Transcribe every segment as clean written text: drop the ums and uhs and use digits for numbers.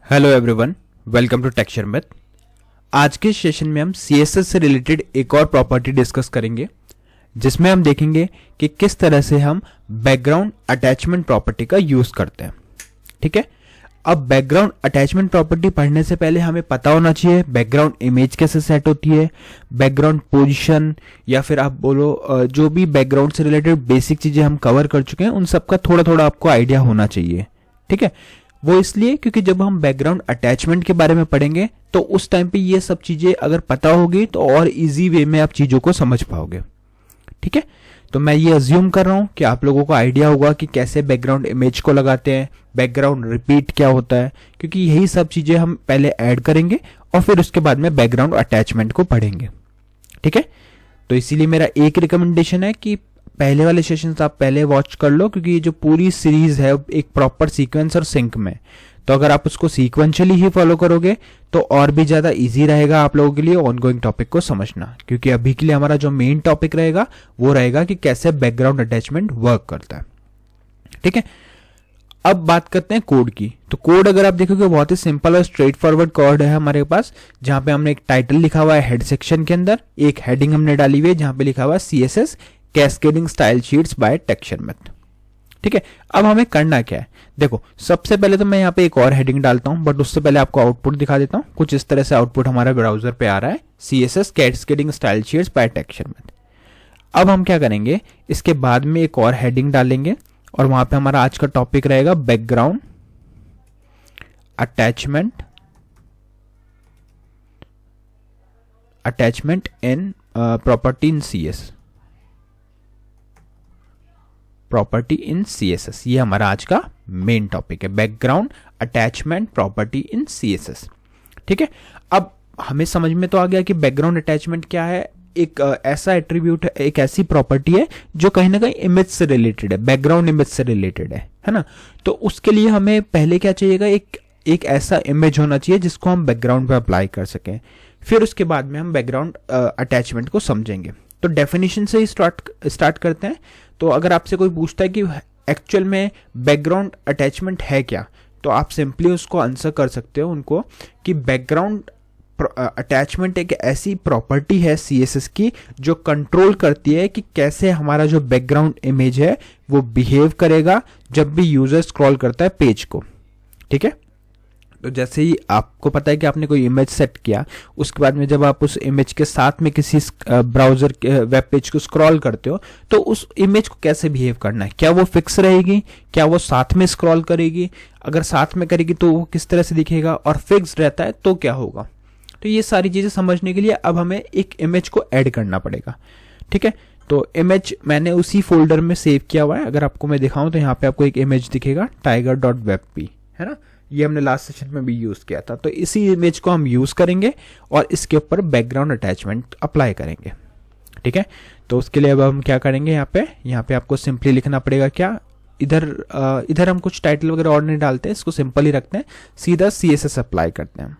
Hello everyone, welcome to texture math. आज के session में हम सीएसएस से रिलेटेड एक और प्रॉपर्टी डिस्कस करेंगे जिसमें हम देखेंगे कि किस तरह से हम बैकग्राउंड अटैचमेंट प्रॉपर्टी का यूज करते हैं। ठीक है, अब बैकग्राउंड अटैचमेंट प्रॉपर्टी पढ़ने से पहले हमें पता होना चाहिए बैकग्राउंड इमेज कैसे सेट होती है, बैकग्राउंड पोजीशन, या फिर आप बोलो जो भी बैकग्राउंड से रिलेटेड बेसिक चीजें हम कवर कर चुके हैं उन सबका थोड़ा थोड़ा आपको आइडिया होना चाहिए। ठीक है, वो इसलिए क्योंकि जब हम बैकग्राउंड अटैचमेंट के बारे में पढ़ेंगे तो उस टाइम पे ये सब चीजें अगर पता होगी तो और इजी वे में आप चीजों को समझ पाओगे। ठीक है, तो मैं ये अज्यूम कर रहा हूं कि आप लोगों को आइडिया होगा कि कैसे बैकग्राउंड इमेज को लगाते हैं, बैकग्राउंड रिपीट क्या होता है, क्योंकि यही सब चीजें हम पहले ऐड करेंगे और फिर उसके बाद में बैकग्राउंड अटैचमेंट को पढ़ेंगे। ठीक है, तो इसीलिए मेरा एक रिकमेंडेशन है कि पहले वाले सेशंस आप पहले वॉच कर लो, क्योंकि ये जो पूरी सीरीज है एक प्रॉपर सीक्वेंस और सिंक में, तो अगर आप उसको सीक्वेंशियली ही फॉलो करोगे तो और भी ज्यादा इजी रहेगा आप लोगों के लिए ऑनगोइंग टॉपिक को समझना। क्योंकि अभी के लिए हमारा जो मेन टॉपिक रहेगा वो रहेगा कि कैसे बैकग्राउंड अटैचमेंट वर्क करता है। ठीक है, अब बात करते हैं कोड की। तो कोड अगर आप देखोगे बहुत ही सिंपल और स्ट्रेट फॉरवर्ड कोड है हमारे पास, जहां पे हमने एक टाइटल लिखा हुआ है हेड सेक्शन के अंदर, एक हेडिंग हमने डाली हुई है जहां पे लिखा हुआ है CSS cascading style sheets by texture math. ठीक है, अब हमें करना क्या है, देखो सबसे पहले तो मैं यहाँ पे एक और हेडिंग डालता हूं, बट उससे पहले आपको आउटपुट दिखा देता हूं। कुछ इस तरह से आउटपुट हमारे ब्राउजर पे आ रहा है, CSS cascading style sheets by texture math. अब हम क्या करेंगे, इसके बाद में एक और हेडिंग डालेंगे और वहां पे हमारा आज का टॉपिक रहेगा background attachment in property in CS, property in CSS. ये हमारा आज का मेन टॉपिक है, background attachment property in CSS. ठीक है, अब हमें समझ में तो आ गया कि बैकग्राउंड अटैचमेंट क्या है। एक ऐसा एट्रीब्यूट है, एक ऐसी प्रॉपर्टी है जो कहीं ना कहीं इमेज से रिलेटेड है, बैकग्राउंड इमेज से रिलेटेड है ना। तो उसके लिए हमें पहले क्या चाहिएगा, एक ऐसा इमेज होना चाहिए जिसको हम बैकग्राउंड पे अप्लाई कर सकें। फिर उसके बाद में हम बैकग्राउंड अटैचमेंट को समझेंगे। तो डेफिनेशन से ही स्टार्ट करते हैं। तो अगर आपसे कोई पूछता है कि एक्चुअल में बैकग्राउंड अटैचमेंट है क्या, तो आप सिंपली उसको आंसर कर सकते हो उनको कि बैकग्राउंड अटैचमेंट एक ऐसी प्रॉपर्टी है सीएसएस की जो कंट्रोल करती है कि कैसे हमारा जो बैकग्राउंड इमेज है वो बिहेव करेगा जब भी यूजर स्क्रॉल करता है पेज को। ठीक है, तो जैसे ही आपको पता है कि आपने कोई इमेज सेट किया, उसके बाद में जब आप उस इमेज के साथ में किसी ब्राउजर के वेब पेज को स्क्रॉल करते हो तो उस इमेज को कैसे बिहेव करना है, क्या वो फिक्स रहेगी, क्या वो साथ में स्क्रॉल करेगी, अगर साथ में करेगी तो वो किस तरह से दिखेगा, और फिक्स रहता है तो क्या होगा। तो ये सारी चीजें समझने के लिए अब हमें एक इमेज को ऐड करना पड़ेगा। ठीक है, तो इमेज मैंने उसी फोल्डर में सेव किया हुआ है। अगर आपको मैं दिखाऊं तो यहाँ पे आपको एक इमेज दिखेगा tiger.webp, है ना। ये हमने लास्ट सेशन में भी यूज किया था। तो इसी इमेज को हम यूज करेंगे और इसके ऊपर बैकग्राउंड अटैचमेंट अप्लाई करेंगे। ठीक है, तो उसके लिए अब हम क्या करेंगे, यहाँ पे आपको सिंपली लिखना पड़ेगा क्या, इधर हम कुछ टाइटल वगैरह और नहीं डालते, इसको सिंपल ही रखते हैं, सीधा सीएसएस अप्लाई करते हैं।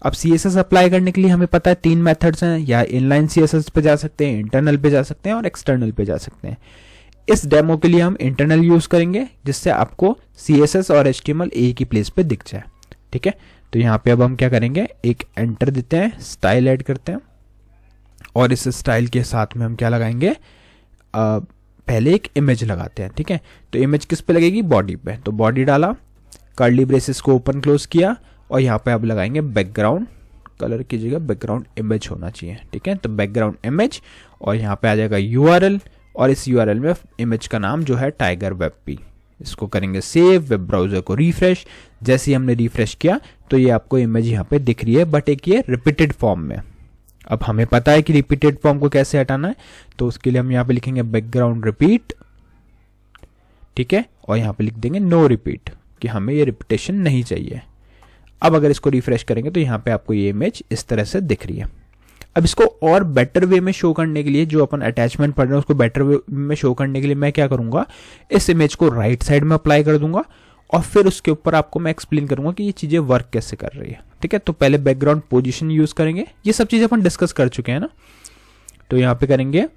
अब सीएसएस अप्लाई करने के लिए हमें पता है 3 मेथड्स हैं, या इनलाइन सीएसएस पे जा सकते हैं, इंटरनल पे जा सकते हैं और एक्सटर्नल पे जा सकते हैं। इस डेमो के लिए हम इंटरनल यूज करेंगे जिससे आपको सीएसएस और एचटीएमएल एक ही प्लेस पे दिख जाए। ठीक है, तो यहाँ पे अब हम क्या करेंगे, एक एंटर देते हैं, स्टाइल ऐड करते हैं और इस स्टाइल के साथ में हम क्या लगाएंगे, पहले एक इमेज लगाते हैं। ठीक है, तो इमेज किस पे लगेगी, बॉडी पे। तो बॉडी डाला, कर्ली ब्रेसेस को ओपन क्लोज किया और यहाँ पे अब लगाएंगे बैकग्राउंड, कलर की जगह बैकग्राउंड इमेज होना चाहिए। ठीक है, तो बैकग्राउंड इमेज और यहाँ पे आ जाएगा यूआरएल, और इस यूआरएल में इमेज का नाम जो है tiger.webp। इसको करेंगे सेव, वेब ब्राउजर को रिफ्रेश। जैसे ही हमने रिफ्रेश किया तो ये आपको इमेज यहाँ पे दिख रही है, बट एक ये रिपीटेड फॉर्म में। अब हमें पता है कि रिपीटेड फॉर्म को कैसे हटाना है, तो उसके लिए हम यहाँ पे लिखेंगे बैकग्राउंड रिपीट। ठीक है, और यहाँ पे लिख देंगे नो रिपीट, कि हमें ये रिपीटेशन नहीं चाहिए। अब अगर इसको रिफ्रेश करेंगे तो यहाँ पे आपको ये इमेज इस तरह से दिख रही है। अब इसको और बेटर वे में शो करने के लिए, जो अपन अटैचमेंट पढ़ रहे हैं उसको बेटर वे में शो करने के लिए मैं क्या करूंगा, इस इमेज को राइट साइड में अप्लाई कर दूंगा और फिर उसके ऊपर आपको मैं एक्सप्लेन करूंगा कि ये चीजें वर्क कैसे कर रही है। ठीक है, तो पहले बैकग्राउंड पोजीशन यूज करेंगे, ये सब चीजें अपन डिस्कस कर चुके हैं ना। तो यहाँ पे करेंगे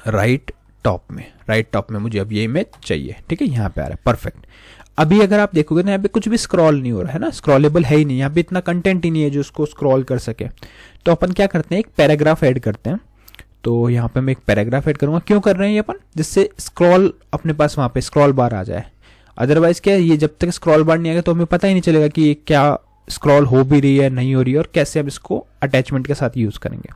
राइट टॉप में मुझे अब ये इमेज चाहिए। ठीक है, यहाँ पे आ रहा है, परफेक्ट। अभी अगर आप देखोगे ना यहाँ पे कुछ भी स्क्रॉल नहीं हो रहा है ना, स्क्रॉलेबल है ही नहीं, यहाँ पे इतना कंटेंट ही नहीं है जो उसको स्क्रॉल कर सके। तो अपन क्या करते हैं, एक पैराग्राफ ऐड करते हैं। तो यहाँ पे मैं एक पैराग्राफ ऐड करूंगा, क्यों कर रहे हैं ये अपन, जिससे स्क्रॉल अपने पास वहाँ पे स्क्रॉल बार आ जाए। अदरवाइज क्या है, ये जब तक स्क्रॉल बार नहीं आएगा तो हमें पता ही नहीं चलेगा कि ये क्या स्क्रॉल हो भी रही है नहीं हो रही है, और कैसे हम इसको अटैचमेंट के साथ यूज करेंगे।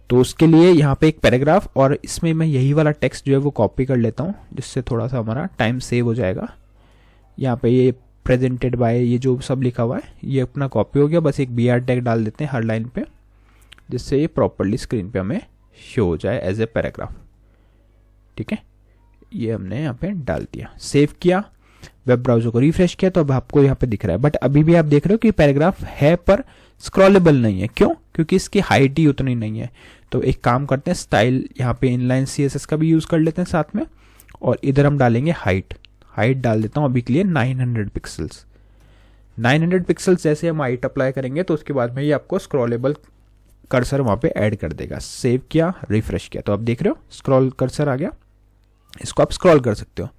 तो उसके लिए यहाँ पे एक पैराग्राफ, और इसमें मैं यही वाला टेक्स्ट जो है वो कॉपी कर लेता हूँ, जिससे थोड़ा सा हमारा टाइम सेव हो जाएगा। यहाँ पे ये प्रेजेंटेड बाय ये जो सब लिखा हुआ है ये अपना कॉपी हो गया। बस एक BR टैग डाल देते हैं हर लाइन पे, जिससे ये प्रॉपरली स्क्रीन पे हमें शो हो जाए एज ए पैराग्राफ। ठीक है, ये हमने यहाँ पे डाल दिया, सेव किया, वेब ब्राउजर को रिफ्रेश किया, तो अब आपको यहाँ पे दिख रहा है। बट अभी भी आप देख रहे हो कि पैराग्राफ है पर स्क्रॉलेबल नहीं है। क्यों? क्योंकि इसकी हाइट ही उतनी नहीं है। तो एक काम करते हैं, स्टाइल यहाँ पे इनलाइन CSS का भी यूज कर लेते हैं साथ में, और इधर हम डालेंगे हाइट डाल देता हूँ अभी के लिए 900 पिक्सल्स। 900 पिक्सल्स जैसे हम हाइट अप्लाई करेंगे तो उसके बाद में ये आपको स्क्रॉलेबल कर्सर वहाँ पे ऐड कर देगा। सेव किया, रिफ्रेश किया, तो आप देख रहे हो स्क्रॉल कर्सर आ गया, इसको आप स्क्रॉल कर सकते हो।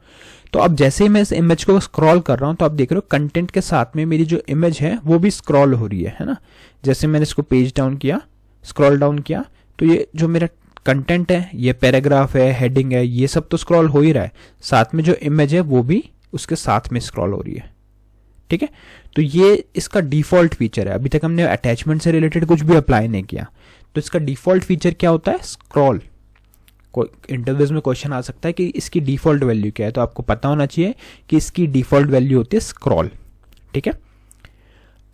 तो अब जैसे ही मैं इस इमेज को स्क्रॉल कर रहा हूँ तो आप देख रहे हो कंटेंट के साथ में मेरी जो इमेज है वो भी स्क्रॉल हो रही है ना। जैसे मैंने इसको पेज डाउन किया, स्क्रॉल डाउन किया, तो ये जो मेरा कंटेंट है, ये पैराग्राफ है, हेडिंग है, ये सब तो स्क्रॉल हो ही रहा है, साथ में जो इमेज है वो भी उसके साथ में स्क्रॉल हो रही है। ठीक है, तो ये इसका डिफॉल्ट फीचर है। अभी तक हमने अटैचमेंट से रिलेटेड कुछ भी अप्लाई नहीं किया। तो इसका डिफॉल्ट फीचर क्या होता है, स्क्रॉल। इंटरव्यूज में क्वेश्चन आ सकता है कि इसकी डिफॉल्ट वैल्यू क्या है, तो आपको पता होना चाहिए कि इसकी डिफॉल्ट वैल्यू होती है स्क्रॉल। ठीक है,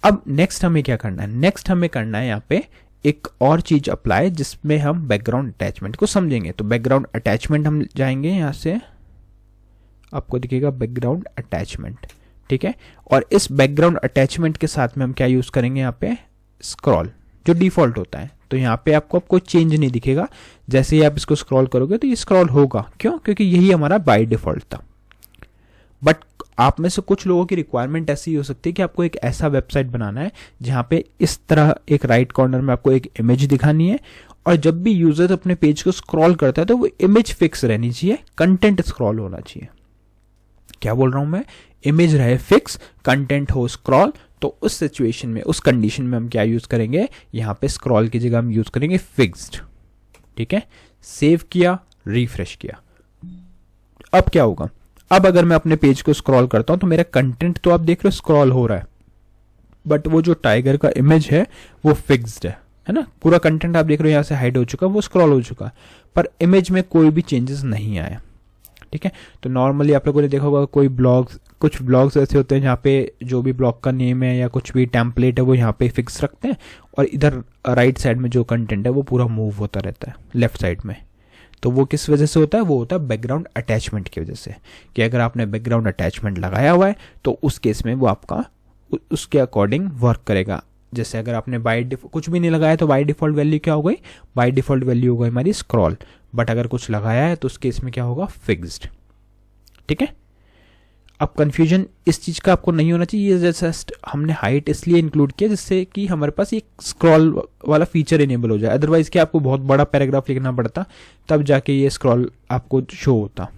अब नेक्स्ट हमें क्या करना है, नेक्स्ट हमें करना है यहाँ पे एक और चीज अप्लाई, जिसमें हम बैकग्राउंड अटैचमेंट को समझेंगे। तो बैकग्राउंड अटैचमेंट हम जाएंगे, यहाँ से आपको दिखेगा बैकग्राउंड अटैचमेंट। ठीक है, और इस बैकग्राउंड अटैचमेंट के साथ में हम क्या यूज करेंगे, यहाँ पे स्क्रॉल जो डिफॉल्ट होता है। तो यहाँ पे आपको अब कोई चेंज नहीं दिखेगा, जैसे ही आप इसको स्क्रॉल करोगे तो ये स्क्रॉल होगा। क्यों? क्योंकि यही हमारा बाय डिफॉल्ट था। बट आप में से कुछ लोगों की रिक्वायरमेंट ऐसी हो सकती है कि आपको एक ऐसा वेबसाइट बनाना है जहाँ पे इस तरह एक राइट कॉर्नर में आपको एक इमेज दिखानी है, और जब भी यूजर अपने पेज को स्क्रॉल करता है तो वो इमेज फिक्स रहनी चाहिए, कंटेंट स्क्रॉल होना चाहिए। क्या बोल रहा हूं मैं, इमेज रहे फिक्स, कंटेंट हो स्क्रॉल। तो उस सिचुएशन में, उस कंडीशन में हम क्या यूज करेंगे, यहाँ पे स्क्रॉल की जगह हम यूज करेंगे फिक्स्ड। ठीक है, सेव किया, रिफ्रेश किया। अब क्या होगा, अब अगर मैं अपने पेज को स्क्रॉल करता हूं तो मेरा कंटेंट तो आप देख रहे हो स्क्रॉल हो रहा है, बट वो जो टाइगर का इमेज है वो फिक्स्ड है ना। पूरा कंटेंट आप देख रहे हो यहाँ से हाइड हो चुका, वो स्क्रॉल हो चुका, पर इमेज में कोई भी चेंजेस नहीं आया। ठीक है, तो नॉर्मली आप लोगों ने देखा होगा कोई ब्लॉग्स, कुछ ब्लॉग्स ऐसे होते हैं जहाँ पे जो भी ब्लॉग का नेम है या कुछ भी टेम्पलेट है वो यहाँ पे फिक्स रखते हैं, और इधर राइट साइड में जो कंटेंट है वो पूरा मूव होता रहता है लेफ्ट साइड में। तो वो किस वजह से होता है, वो होता है बैकग्राउंड अटैचमेंट की वजह से, कि अगर आपने बैकग्राउंड अटैचमेंट लगाया हुआ है तो उस केस में वो आपका उसके अकॉर्डिंग वर्क करेगा। जैसे अगर आपने कुछ भी नहीं लगाया तो बाय डिफॉल्ट वैल्यू क्या हो गई, बाय डिफॉल्ट वैल्यू हो गई हमारी स्क्रॉल। बट अगर कुछ लगाया है तो उस केस में क्या होगा, फिक्स्ड। ठीक है, अब कंफ्यूजन इस चीज का आपको नहीं होना चाहिए। ये जस्ट हमने हाइट इसलिए इंक्लूड किया जिससे कि हमारे पास ये स्क्रॉल वाला फीचर इनेबल हो जाए। अदरवाइज क्या आपको बहुत बड़ा पैराग्राफ लिखना पड़ता, तब जाके ये स्क्रॉल आपको शो होता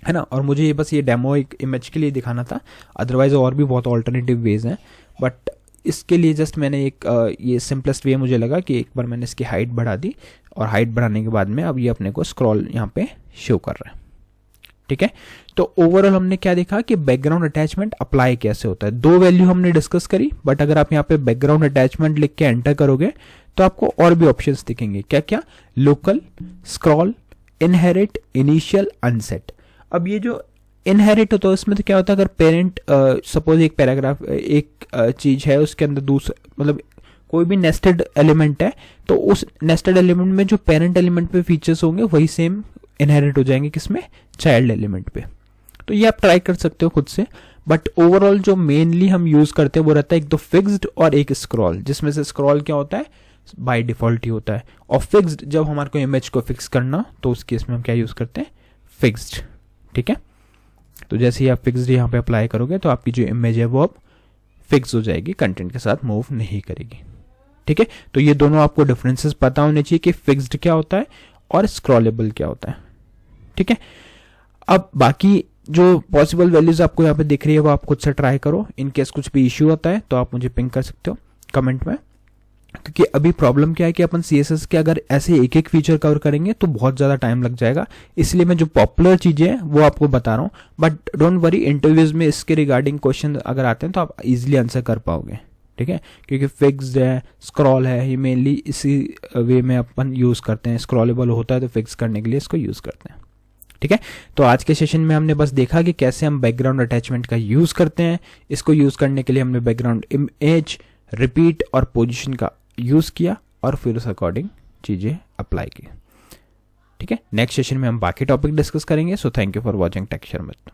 है ना। और मुझे ये बस ये डेमो एक इमेज के लिए दिखाना था, अदरवाइज और भी बहुत ऑल्टरनेटिव वेज हैं, बट इसके लिए जस्ट मैंने एक ये सिंपलेस्ट वे मुझे लगा कि एक बार मैंने इसकी हाइट बढ़ा दी, और हाइट बढ़ाने के बाद में अब ये अपने को स्क्रॉल यहाँ पे शो कर रहा है। ठीक है, तो ओवरऑल हमने क्या देखा कि बैकग्राउंड अटैचमेंट अप्लाई कैसे होता है। दो वैल्यू हमने डिस्कस करी, बट अगर आप यहाँ पे बैकग्राउंड अटैचमेंट लिख के एंटर करोगे तो आपको और भी ऑप्शंस दिखेंगे। क्या क्या, local, scroll, inherit, initial, unset. अब ये जो इनहेरिट होता है उसमें तो क्या होता है, अगर पेरेंट सपोज एक पैराग्राफ एक चीज है उसके अंदर दूसरा, मतलब कोई भी नेस्टेड एलिमेंट है, तो उस नेस्टेड एलिमेंट में जो पेरेंट एलिमेंट पे फीचर्स होंगे वही सेम इनहेरिट हो जाएंगे किसमें, चाइल्ड एलिमेंट पे। तो ये आप ट्राई कर सकते हो खुद से, बट ओवरऑल जो मेनली हम यूज करते हैं वो रहता है एक तो फिक्स्ड और एक स्क्रॉल, जिसमें से स्क्रॉल क्या होता है, बाय डिफॉल्ट ही होता है, और फिक्स्ड जब हमारे को इमेज को फिक्स करना तो उस केस में हम क्या यूज करते हैं, फिक्स्ड। ठीक है, तो जैसे ही आप फिक्स्ड यहाँ पे अप्लाई करोगे तो आपकी जो इमेज है वो अब फिक्स हो जाएगी, कंटेंट के साथ मूव नहीं करेगी। ठीक है, तो ये दोनों आपको डिफरेंसेस पता होने चाहिए कि फिक्स्ड क्या होता है और स्क्रॉलेबल क्या होता है। ठीक है, अब बाकी जो पॉसिबल वैल्यूज आपको यहाँ पे दिख रही है वो आप खुद से ट्राई करो। इन केस कुछ भी इश्यू होता है तो आप मुझे पिंग कर सकते हो कमेंट में, क्योंकि अभी प्रॉब्लम क्या है कि अपन CSS के अगर ऐसे एक एक फीचर कवर करेंगे तो बहुत ज़्यादा टाइम लग जाएगा। इसलिए मैं जो पॉपुलर चीज़ें हैं वो आपको बता रहा हूँ, बट डोंट वरी, इंटरव्यूज में इसके रिगार्डिंग क्वेश्चन अगर आते हैं तो आप इजीली आंसर कर पाओगे, ठीक है। क्योंकि फिक्स्ड है, स्क्रॉल है, ये मेनली इसी वे में अपन यूज़ करते हैं। स्क्रॉलेबल होता है तो फिक्स करने के लिए इसको यूज़ करते हैं, ठीक है। तो आज के सेशन में हमने बस देखा कि कैसे हम बैकग्राउंड अटैचमेंट का यूज़ करते हैं। इसको यूज़ करने के लिए हमने बैकग्राउंड इमेज, रिपीट और पोजीशन का यूज़ किया और फिर उस अकॉर्डिंग चीज़ें अप्लाई की, ठीक है। नेक्स्ट सेशन में हम बाकी टॉपिक डिस्कस करेंगे। So thank you for watching tech Sharmit.